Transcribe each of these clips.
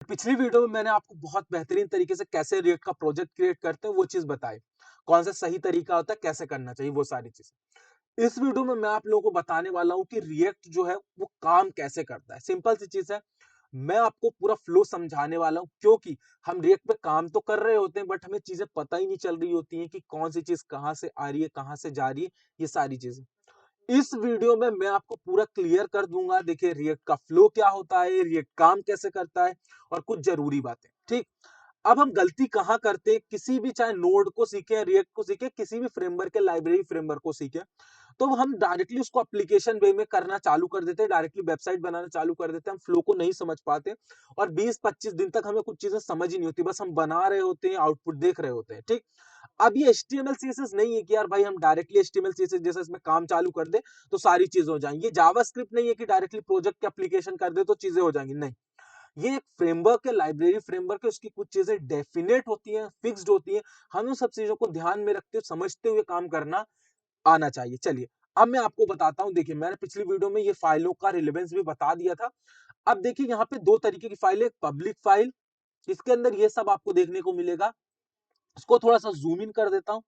पिछली वीडियो में मैंने आपको बहुत बेहतरीन तरीके से कैसे रिएक्ट का प्रोजेक्ट क्रिएट करते हैं वो चीज बताई, कौन सा सही तरीका होता है, कैसे करना चाहिए, वो सारी चीजें। इस वीडियो में मैं आप लोगों को बताने वाला हूं कि रिएक्ट जो है वो काम कैसे करता है। सिंपल सी चीज है, मैं आपको पूरा फ्लो समझाने वाला हूं, क्योंकि हम रिएक्ट पे काम तो कर रहे होते हैं बट हमें चीजें पता ही नहीं चल रही होती हैं कि कौन सी चीज कहां से आ रही है, कहां से जा रही है, ये सारी चीजें इस वीडियो में मैं आपको पूरा क्लियर कर दूंगा। देखिए रिएक्ट का फ्लो क्या होता है, रिएक्ट काम कैसे करता है और कुछ जरूरी बातें। ठीक, अब हम गलती कहां करते हैं, किसी भी चाहे नोड को सीखे, रिएक्ट को सीखे, किसी भी फ्रेमवर्क के लाइब्रेरी फ्रेमवर्क को सीखे, तो हम डायरेक्टली उसको एप्लीकेशन वे में करना चालू कर देते हैं, डायरेक्टली वेबसाइट बनाना चालू कर देते हैं। हम फ्लो को नहीं समझ पाते और 20-25 दिन तक हमें कुछ चीजें समझ ही नहीं होती, बस हम बना रहे होते हैं, आउटपुट देख रहे होते हैं। ठीक, अब ये HTML CSS नहीं है कि यार भाई हम डायरेक्टली HTML CSS जैसे इसमें काम चालू कर दे तो सारी चीजें हो जाएंगी। ये जावास्क्रिप्ट नहीं है कि डायरेक्टली प्रोजेक्ट के एप्लीकेशन कर दे तो चीजें हो जाएंगी, नहीं। ये एक फ्रेमवर्क है, लाइब्रेरी फ्रेमवर्क है, उसकी कुछ चीजें डेफिनेट होती हैं, फिक्स्ड होती हैं। हमें उन सब चीजों को ध्यान में रखते हुए समझते हुए काम करना आना चाहिए। चलिए अब मैं आपको बताता हूं। देखिए मैंने पिछली वीडियो में ये फाइलों का रिलेवेंस भी बता दिया था। अब देखिए यहाँ पे दो तरीके की फाइल है, पब्लिक फाइल, इसके अंदर ये सब आपको देखने को मिलेगा। इसको थोड़ा सा जूम इन कर देता हूं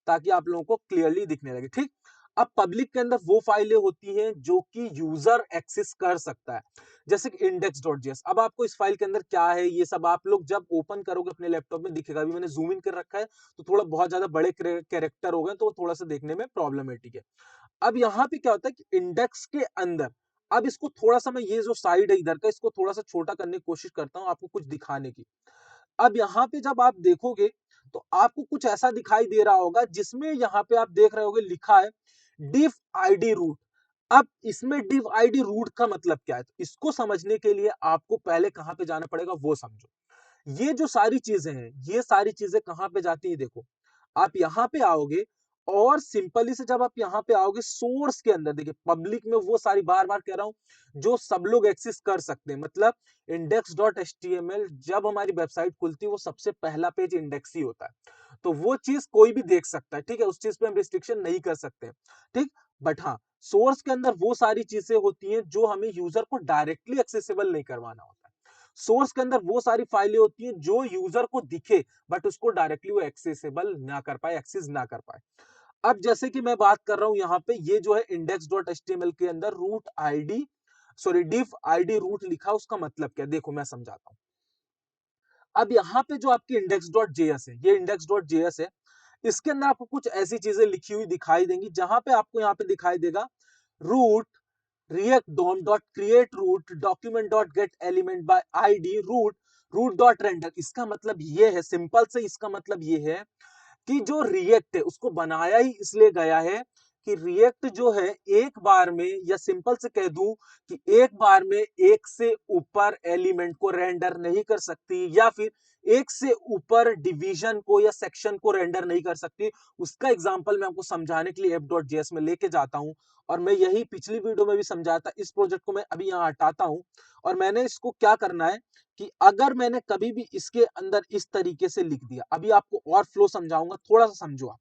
ताकि आप लोगों को क्लियरली दिखने लगे। ठीक, अब पब्लिक के अंदर वो फाइलें होती हैं जो कि यूजर एक्सेस कर सकता है, जैसे कि index.js। अब आपको इस फाइल के अंदर क्या है ये सब आप लोग जब ओपन करोगे अपने लैपटॉप में दिखेगा। अभी मैंने जूम इन कर रखा है तो थोड़ा बहुत ज्यादा बड़े कैरेक्टर हो गए तो थोड़ा सा देखने में प्रॉब्लमेटिक है। अब यहाँ पे क्या होता है कि इंडेक्स के अंदर, अब इसको थोड़ा सा मैं ये जो साइड है इधर का इसको थोड़ा सा छोटा करने की कोशिश करता हूँ आपको कुछ दिखाने की। अब यहाँ पे जब आप देखोगे तो आपको कुछ ऐसा दिखाई दे रहा होगा जिसमें यहाँ पे आप देख रहे होगे लिखा है div id root। अब इसमें div id root का मतलब क्या है, तो इसको समझने के लिए आपको पहले कहां पे जाना पड़ेगा वो समझो। ये जो सारी चीजें हैं ये सारी चीजें कहां पे जाती है, देखो आप यहां पे आओगे और सिंपली से जब आप यहां पे आओगे सोर्स के अंदर, देखिए पब्लिक में वो सारी, बार बार कह रहा हूं, जो सब लोग एक्सेस कर सकते हैं। मतलब index.html जब हमारी वेबसाइट खुलती है वो सबसे पहला पेज इंडेक्स ही होता है, तो वो चीज कोई भी देख सकता है। ठीक है, उस चीज पे हम रिस्ट्रिक्शन नहीं कर सकते। ठीक, बट हाँ सोर्स के अंदर वो सारी चीजें होती हैं जो हमें यूजर को डायरेक्टली एक्सेसिबल नहीं करवाना होता है। सोर्स के अंदर वो सारी फाइलें होती हैं जो यूजर को दिखे बट उसको डायरेक्टली वो एक्सेसिबल ना कर पाए, एक्सेस ना कर पाए। अब जैसे कि मैं बात कर रहा हूं यहाँ पे ये जो है index.html के अंदर root ID, sorry div id root लिखा, उसका मतलब क्या, देखो मैं समझाता हूं। अब यहाँ पे जो आपकी index.js है, ये index.js है, इसके अंदर आपको कुछ ऐसी चीजें लिखी हुई दिखाई देंगी जहां पे आपको यहाँ पे दिखाई देगा root react dom dot create root document dot get element by id root root dot render। इसका मतलब ये है, सिंपल से इसका मतलब ये है कि जो रिएक्ट है उसको बनाया ही इसलिए गया है कि रिएक्ट जो है एक बार में, या सिंपल से कह दूं कि एक बार में एक से ऊपर एलिमेंट को रेंडर नहीं कर सकती, या फिर एक से ऊपर डिवीजन को या सेक्शन को रेंडर नहीं कर सकती। उसका एग्जांपल मैं आपको समझाने के लिए app.js में लेके जाता हूं, और मैं यही पिछली वीडियो में भी समझाया था। इस प्रोजेक्ट को मैं अभी यहां हटाता हूं और मैंने इसको क्या करना है कि अगर मैंने कभी भी इसके अंदर इस तरीके से लिख दिया, अभी आपको और फ्लो समझाऊंगा, थोड़ा सा समझो आप।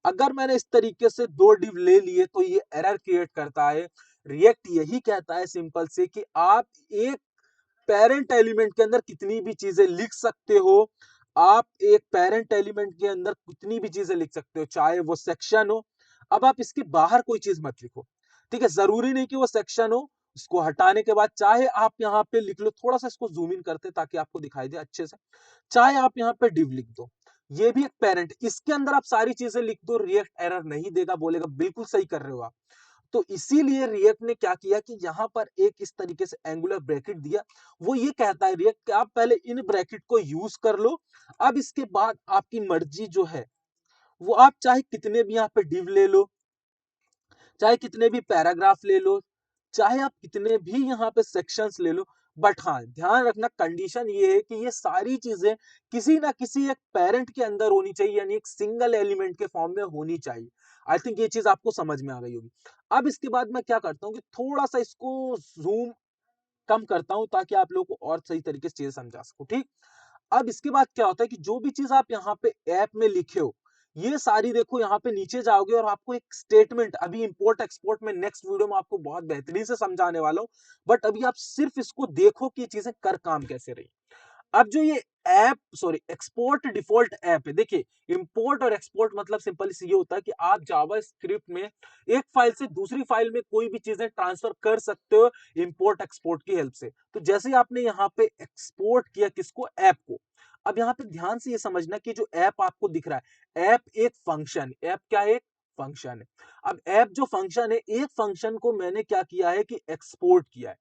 अगर मैंने इस तरीके से दो डिव ले लिए तो ये एरर क्रिएट करता है। रिएक्ट यही कहता है सिंपल से कि आप एक पेरेंट एलिमेंट के अंदर कितनी भी चीजें लिख सकते हो। आप एक पेरेंट एलिमेंट के अंदर कितनी भी चीजें लिख सकते हो, चाहे वो सेक्शन हो। अब आप इसके बाहर कोई चीज मत लिखो। ठीक है, जरूरी नहीं कि वो सेक्शन हो। इसको हटाने के बाद चाहे आप यहाँ पे लिख लो, थोड़ा सा इसको जूम इन करते ताकि आपको दिखाई दे अच्छे से। चाहे आप यहाँ पे डिव लिख दो, ये भी एक पेरेंट, इसके अंदर आप सारी चीजें लिख दो, रिएक्ट एरर नहीं देगा, बोलेगा बिल्कुल सही कर रहे हो आप। तो इसीलिए रिएक्ट ने क्या किया कि यहां पर एक इस तरीके से एंगुलर ब्रैकेट दिया। वो ये कहता है रिएक्ट कि आप पहले इन ब्रैकेट को यूज कर लो, अब इसके बाद आपकी मर्जी जो है वो आप चाहे कितने भी यहाँ पे डिव ले लो, चाहे कितने भी पैराग्राफ ले लो, चाहे आप कितने भी यहाँ पे सेक्शंस ले लो। बट हाँ ध्यान रखना, कंडीशन ये है कि ये सारी चीजें किसी ना किसी एक पेरेंट के अंदर होनी चाहिए, यानी एक सिंगल एलिमेंट के फॉर्म में होनी चाहिए। आई थिंक ये चीज आपको समझ में आ गई होगी। अब इसके बाद मैं क्या करता हूँ कि थोड़ा सा इसको जूम कम करता हूं ताकि आप लोगों को और सही तरीके से चीजें समझा सकूं। ठीक, अब इसके बाद क्या होता है कि जो भी चीज आप यहाँ पे ऐप में लिखे हो ये सारी, देखो यहाँ पे नीचे जाओगे और आपको एक स्टेटमेंट, अभी इंपोर्ट एक्सपोर्ट में नेक्स्ट वीडियो में आपको बहुत बेहतरीन से समझाने वाला हूँ, बट अभी आप सिर्फ इसको देखो कि ये चीजें कर काम कैसे रही। अब जो ये app sorry export default app है, देखिए इंपोर्ट और एक्सपोर्ट मतलब सिंपली ये होता है कि आप जावा स्क्रिप्ट में एक फाइल से दूसरी फाइल में कोई भी चीजें ट्रांसफर कर सकते हो इंपोर्ट एक्सपोर्ट की हेल्प से। तो जैसे ही आपने यहाँ पे एक्सपोर्ट किया किसको, ऐप को। अब यहाँ पे ध्यान से ये समझना कि जो ऐप आपको दिख रहा है, ऐप एक फंक्शन, ऐप क्या है, एक फंक्शन है। अब ऐप जो फंक्शन है, एक फंक्शन को मैंने क्या किया है कि एक्सपोर्ट किया है।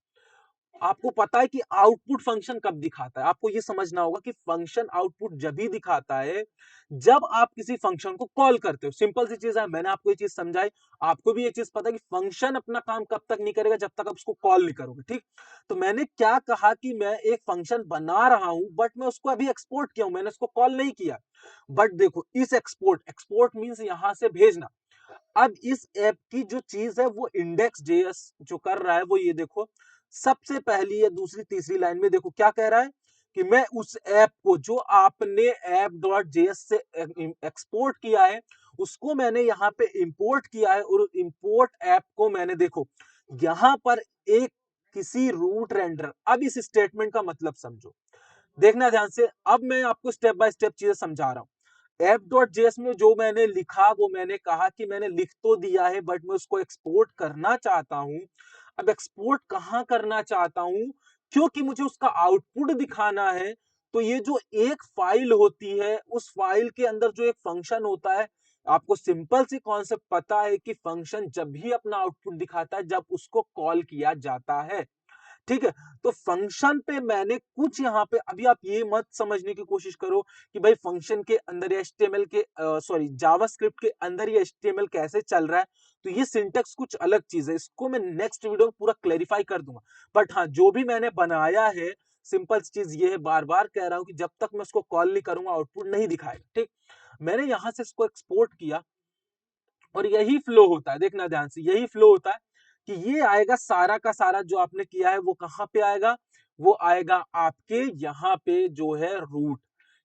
आपको पता है कि आउटपुट फंक्शन कब दिखाता है, आपको ये समझना होगा कि फंक्शन आउटपुट जब ही दिखाता है जब आप किसी फंक्शन को कॉल करते हो। सिंपल सी चीज है, मैंने आपको ये चीज समझाई, आपको भी ये चीज पता है कि फंक्शन अपना काम कब तक नहीं करेगा जब तक आप उसको कॉल नहीं करोगे, ठीक। तो मैंने क्या कहा कि मैं एक फंक्शन बना रहा हूं बट मैं उसको अभी एक्सपोर्ट किया हूं, मैंने उसको कॉल नहीं किया। बट देखो इस एक्सपोर्ट, एक्सपोर्ट मीन्स यहां से भेजना। अब इस ऐप की जो चीज है वो इंडेक्स जेएस जो कर रहा है वो ये देखो, सबसे पहली या दूसरी तीसरी लाइन में देखो क्या कह रहा है कि मैं उस ऐप को जो आपने ऐप डॉट जेएस से एक्सपोर्ट किया है उसको मैंने यहाँ पे इंपोर्ट किया है, और इंपोर्ट ऐप को मैंने देखो यहां पर एक किसी रूट रेंडर। अब इस स्टेटमेंट का मतलब समझो, देखना ध्यान से, अब मैं आपको स्टेप बाय स्टेप चीजें समझा रहा हूं। एफ डॉट जेएस में जो मैंने लिखा वो मैंने कहा कि मैंने लिख तो दिया है बट मैं उसको एक्सपोर्ट करना चाहता हूं। अब एक्सपोर्ट कहां करना चाहता हूं, क्योंकि मुझे उसका आउटपुट दिखाना है। तो ये जो एक फाइल होती है उस फाइल के अंदर जो एक फंक्शन होता है, आपको सिंपल सी कॉन्सेप्ट पता है कि फंक्शन जब भी अपना आउटपुट दिखाता है जब उसको कॉल किया जाता है, ठीक है। तो फंक्शन पे मैंने कुछ यहाँ पे, अभी आप ये मत समझने की कोशिश करो कि भाई फंक्शन के अंदर या एचटीएमएल के सॉरी जावास्क्रिप्ट के अंदर ये एचटीएमएल कैसे चल रहा है। तो ये सिंटेक्स कुछ अलग चीज है, इसको मैं नेक्स्ट वीडियो में पूरा क्लेरिफाई कर दूंगा। बट हाँ, जो भी मैंने बनाया है सिंपल चीज ये है, बार बार कह रहा हूं कि जब तक मैं उसको कॉल नहीं करूंगा आउटपुट नहीं दिखाएगा, ठीक। मैंने यहां से इसको एक्सपोर्ट किया और यही फ्लो होता है, देखना ध्यान से, यही फ्लो होता है कि ये आएगा सारा का सारा जो आपने किया है वो कहां पे आएगा, वो आएगा आपके यहाँ पे जो है रूट।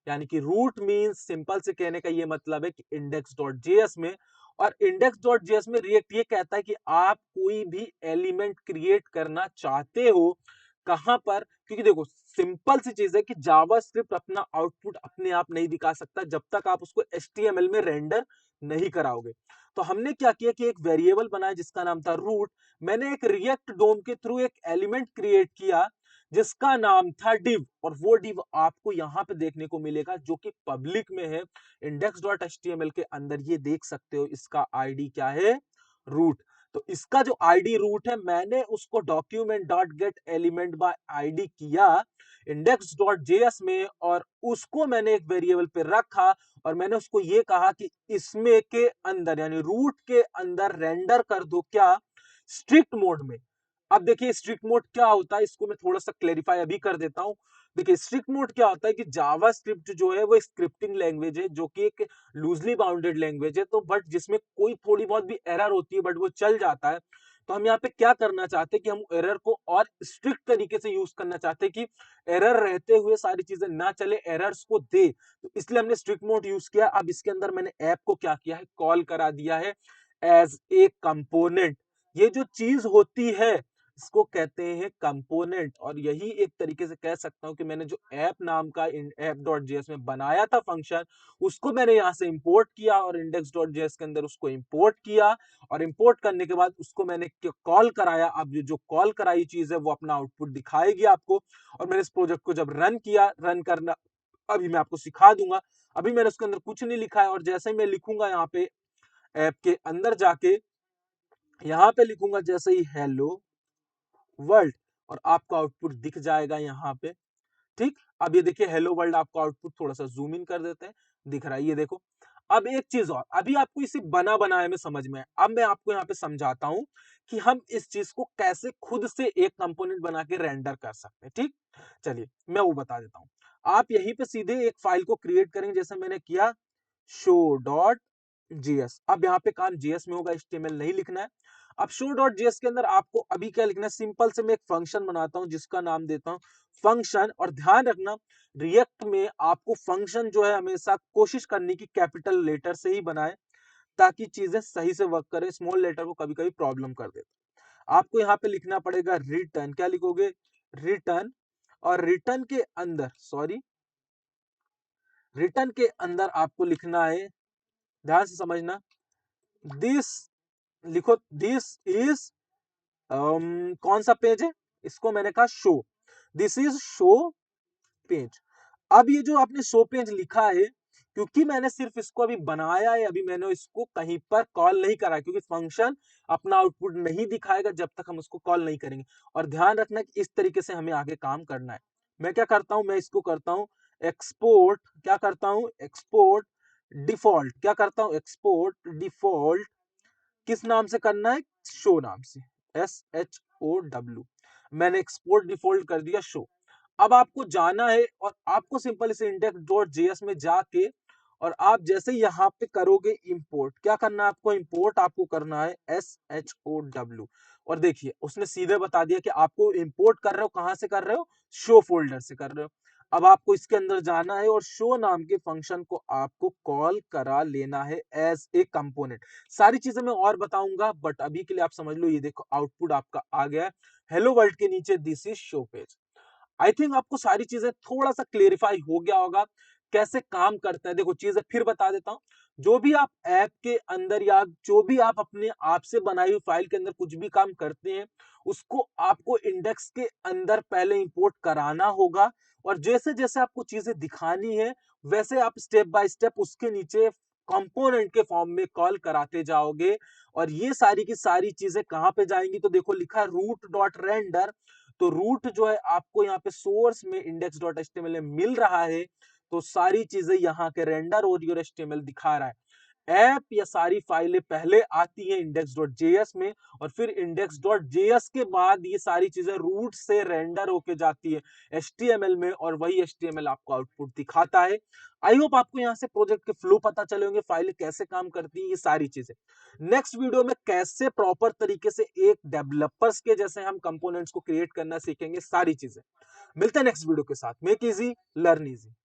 यानी कि रूट मींस सिंपल से कहने का ये मतलब है कि इंडेक्स डॉट जेएस में, और इंडेक्स डॉट जेएस में रिएक्ट ये कहता है कि आप कोई भी एलिमेंट क्रिएट करना चाहते हो कहां पर, क्योंकि देखो सिंपल सी चीज है कि जावास्क्रिप्ट अपना आउटपुट अपने आप नहीं दिखा सकता जब तक आप उसको एचटीएमएल में रेंडर नहीं कराओगे। तो हमने क्या किया कि एक वेरिएबल बनाया जिसका नाम था रूट। मैंने एक रिएक्ट डोम के थ्रू एक एलिमेंट क्रिएट किया जिसका नाम था डिव, और वो डिव आपको यहां पे देखने को मिलेगा जो कि पब्लिक में है इंडेक्स डॉट एचटीएमएल के अंदर, ये देख सकते हो इसका आईडी क्या है, रूट। तो इसका जो आईडी रूट है मैंने उसको document dot gate element by ID किया इंडेक्स डॉट जेएस में, और उसको मैंने एक वेरिएबल पे रखा और मैंने उसको ये कहा कि इसमें के अंदर यानी रूट के अंदर रेंडर कर दो क्या, स्ट्रिक्ट मोड में। अब देखिए स्ट्रिक्ट मोड क्या होता है, इसको मैं थोड़ा सा क्लेरिफाई अभी कर देता हूं। देखिए स्ट्रिक्ट मोड क्या होता है कि जावा स्क्रिप्ट जो है वो स्क्रिप्टिंग लैंग्वेज है जो कि एक लूजली बाउंडेड लैंग्वेज है, तो बट जिसमें कोई थोड़ी बहुत भी एरर होती है बट वो चल जाता है। तो हम यहाँ पे क्या करना चाहते हैं कि हम एरर को और स्ट्रिक्ट तरीके से यूज करना चाहते हैं कि एरर रहते हुए सारी चीजें ना चले, एरर्स को दे। तो इसलिए हमने स्ट्रिक्ट मोड यूज किया। अब इसके अंदर मैंने ऐप को क्या किया है, कॉल करा दिया है एज ए कंपोनेंट। ये जो चीज होती है इसको कहते हैं कंपोनेंट, और यही एक तरीके से कह सकता हूं कि मैंने जो ऐप नाम का ऐप डॉट जेएस में बनाया था फंक्शन, उसको मैंने यहां से इंपोर्ट किया और इंडेक्स डॉट जेएस के अंदर उसको इंपोर्ट किया, और इंपोर्ट करने के बाद उसको मैंने कॉल कराया। अब जो कॉल कराई चीज है वो अपना आउटपुट दिखाएगी आपको। और मैंने इस प्रोजेक्ट को जब रन किया, रन करना अभी मैं आपको सिखा दूंगा। अभी मैंने उसके अंदर कुछ नहीं लिखा है, और जैसे ही मैं लिखूंगा यहाँ पे ऐप के अंदर जाके, यहाँ पे लिखूंगा जैसे ही हेलो वर्ल्ड, और आपको आउटपुट दिख जाएगा यहाँ पे, ठीक। अब ये देखिए हेलो वर्ल्ड, आपको आउटपुट थोड़ा सा जूम इन कर देते हैं, दिख रहा है ये देखो। अब एक चीज और, अभी आपको इसे बना बनाया में समझ में है, अब मैं आपको यहाँ पे समझाता हूं कि हम इस चीज को कैसे खुद से एक कंपोनेंट बना के रेंडर कर सकते हैं, ठीक। चलिए मैं वो बता देता हूं। आप यहीं पे सीधे एक फाइल को क्रिएट करेंगे जैसे मैंने किया, शो डॉट जीएस। अब यहाँ पे काम जीएस में होगा, एचटीएमएल नहीं लिखना है। अब शो डॉट जीएस के अंदर आपको अभी क्या लिखना है, सिंपल से मैं एक फंक्शन बनाता हूं जिसका नाम देता हूं फंक्शन। और ध्यान रखना रिएक्ट में आपको फंक्शन जो है हमेशा कोशिश करने की कैपिटल लेटर से ही बनाए ताकि चीजें सही से वर्क करें, स्मॉल लेटर को कभी कभी प्रॉब्लम कर देता है। आपको यहाँ पे लिखना पड़ेगा रिटर्न, क्या लिखोगे, रिटर्न। और रिटर्न के अंदर आपको लिखना है, ध्यान से समझना, दिस लिखो, दिस इज कौन सा पेज है, इसको मैंने कहा show, this is show page. अब ये जो आपने शो पेज लिखा है, क्योंकि मैंने सिर्फ इसको अभी बनाया है, अभी मैंने इसको कहीं पर कॉल नहीं करा, क्योंकि फंक्शन अपना आउटपुट नहीं दिखाएगा जब तक हम उसको कॉल नहीं करेंगे। और ध्यान रखना कि इस तरीके से हमें आगे काम करना है। मैं क्या करता हूं, मैं इसको करता हूं एक्सपोर्ट, क्या करता हूं, एक्सपोर्ट डिफॉल्ट, क्या करता हूं, एक्सपोर्ट डिफॉल्ट, किस नाम से करना है, शो नाम से, SHOW, मैंने एक्सपोर्ट डिफॉल्ट कर दिया शो। अब आपको जाना है और आपको सिंपल इसे index.js में जाके और आप जैसे यहाँ पे करोगे इंपोर्ट, क्या करना है आपको, इंपोर्ट आपको करना है SHOW। और देखिए उसने सीधे बता दिया कि आपको इंपोर्ट कर रहे हो, कहां से कर रहे हो, शो फोल्डर से कर रहे हो। अब आपको इसके अंदर जाना है और शो नाम के फंक्शन को आपको कॉल करा लेना है एज ए कंपोनेंट। सारी चीजें मैं और बताऊंगा, बट अभी के लिए आप समझ लो, ये देखो आउटपुट आपका आ गया है, हेलो वर्ल्ड के नीचे this is show page. I think आपको सारी चीजें थोड़ा सा क्लेरिफाई हो गया होगा कैसे काम करता है। देखो चीजें फिर बता देता हूं, जो भी आप ऐप के अंदर या जो भी आप अपने आप से बनाई हुई फाइल के अंदर कुछ भी काम करते हैं, उसको आपको इंडेक्स के अंदर पहले इंपोर्ट कराना होगा। और जैसे जैसे आपको चीजें दिखानी है, वैसे आप स्टेप बाय स्टेप उसके नीचे कंपोनेंट के फॉर्म में कॉल कराते जाओगे। और ये सारी की सारी चीजें कहां पे जाएंगी, तो देखो लिखा है रूट डॉट रेंडर। तो रूट जो है आपको यहाँ पे सोर्स में index.html में मिल रहा है, तो सारी चीजें यहाँ के रेंडर और योर HTML दिखा रहा है। ऐप या सारी फाइलें पहले आती हैं index.js में, और फिर index.js के बाद ये सारी चीजें रूट से रेंडर होके जाती है HTML में, और वही HTML आपको आउटपुट दिखाता है। आई होप आपको यहाँ से प्रोजेक्ट के फ्लो पता चले होंगे, फाइलें कैसे काम करती हैं, ये सारी चीजें। नेक्स्ट वीडियो में कैसे प्रॉपर तरीके से एक डेवलपर्स के जैसे हम कंपोनेंट्स को क्रिएट करना सीखेंगे, सारी चीजें। मिलते हैं नेक्स्ट वीडियो के साथ। Make easy, learn easy.